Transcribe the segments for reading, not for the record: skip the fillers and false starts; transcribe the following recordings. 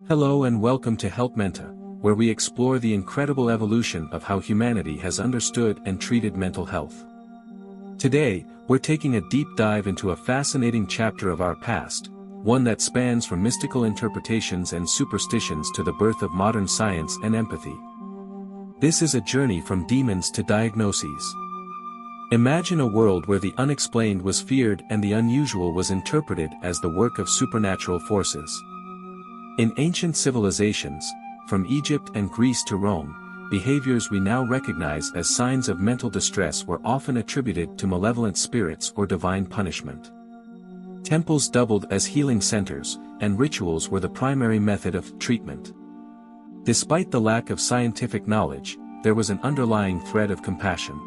Hello and welcome to HeltMental, where we explore the incredible evolution of how humanity has understood and treated mental health. Today, we're taking a deep dive into a fascinating chapter of our past, one that spans from mystical interpretations and superstitions to the birth of modern science and empathy. This is a journey from demons to diagnoses. Imagine a world where the unexplained was feared and the unusual was interpreted as the work of supernatural forces. In ancient civilizations, from Egypt and Greece to Rome, behaviors we now recognize as signs of mental distress were often attributed to malevolent spirits or divine punishment. Temples doubled as healing centers, and rituals were the primary method of treatment. Despite the lack of scientific knowledge, there was an underlying thread of compassion.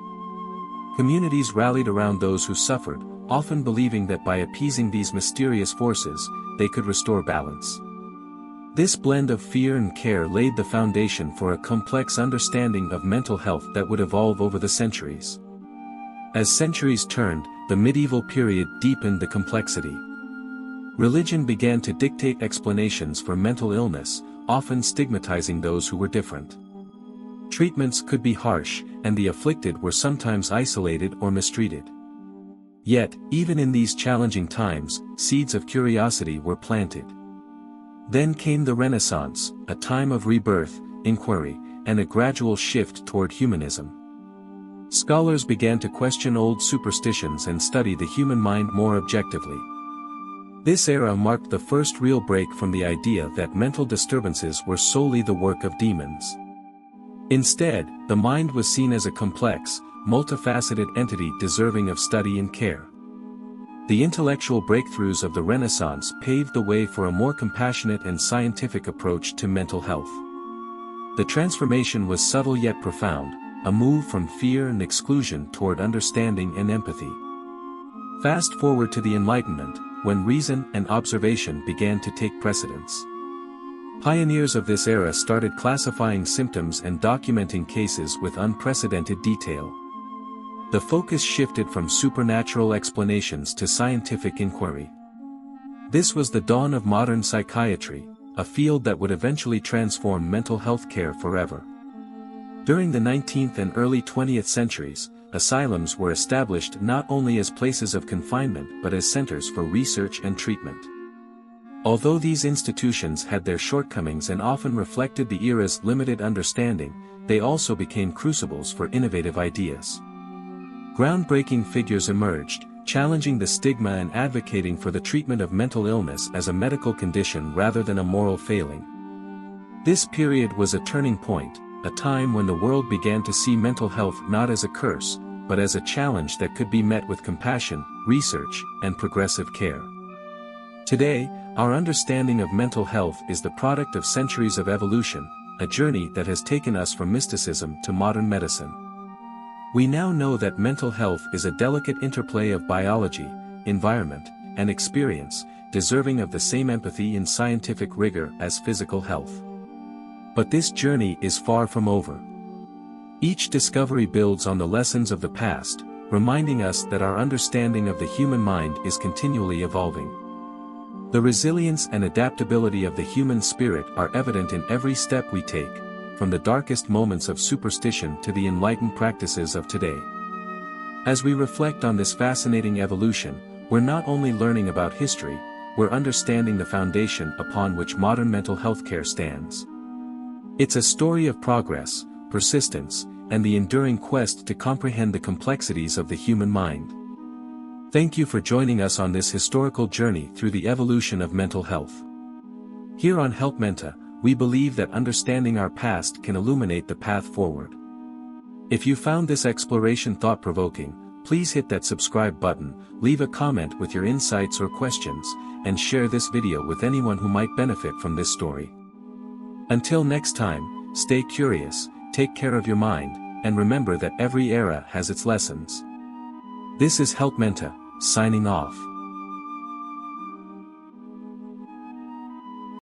Communities rallied around those who suffered, often believing that by appeasing these mysterious forces, they could restore balance. This blend of fear and care laid the foundation for a complex understanding of mental health that would evolve over the centuries. As centuries turned, the medieval period deepened the complexity. Religion began to dictate explanations for mental illness, often stigmatizing those who were different. Treatments could be harsh, and the afflicted were sometimes isolated or mistreated. Yet, even in these challenging times, seeds of curiosity were planted. Then came the Renaissance, a time of rebirth, inquiry, and a gradual shift toward humanism. Scholars began to question old superstitions and study the human mind more objectively. This era marked the first real break from the idea that mental disturbances were solely the work of demons. Instead, the mind was seen as a complex, multifaceted entity deserving of study and care. The intellectual breakthroughs of the Renaissance paved the way for a more compassionate and scientific approach to mental health. The transformation was subtle yet profound, a move from fear and exclusion toward understanding and empathy. Fast forward to the Enlightenment, when reason and observation began to take precedence. Pioneers of this era started classifying symptoms and documenting cases with unprecedented detail. The focus shifted from supernatural explanations to scientific inquiry. This was the dawn of modern psychiatry, a field that would eventually transform mental health care forever. During the 19th and early 20th centuries, asylums were established not only as places of confinement but as centers for research and treatment. Although these institutions had their shortcomings and often reflected the era's limited understanding, they also became crucibles for innovative ideas. Groundbreaking figures emerged, challenging the stigma and advocating for the treatment of mental illness as a medical condition rather than a moral failing. This period was a turning point, a time when the world began to see mental health not as a curse, but as a challenge that could be met with compassion, research, and progressive care. Today, our understanding of mental health is the product of centuries of evolution, a journey that has taken us from mysticism to modern medicine. We now know that mental health is a delicate interplay of biology, environment, and experience, deserving of the same empathy and scientific rigor as physical health. But this journey is far from over. Each discovery builds on the lessons of the past, reminding us that our understanding of the human mind is continually evolving. The resilience and adaptability of the human spirit are evident in every step we take, from the darkest moments of superstition to the enlightened practices of today. As we reflect on this fascinating evolution, we're not only learning about history, we're understanding the foundation upon which modern mental health care stands. It's a story of progress, persistence, and the enduring quest to comprehend the complexities of the human mind. Thank you for joining us on this historical journey through the evolution of mental health. Here on HeltMental, we believe that understanding our past can illuminate the path forward. If you found this exploration thought-provoking, please hit that subscribe button, leave a comment with your insights or questions, and share this video with anyone who might benefit from this story. Until next time, stay curious, take care of your mind, and remember that every era has its lessons. This is HeltMental, signing off.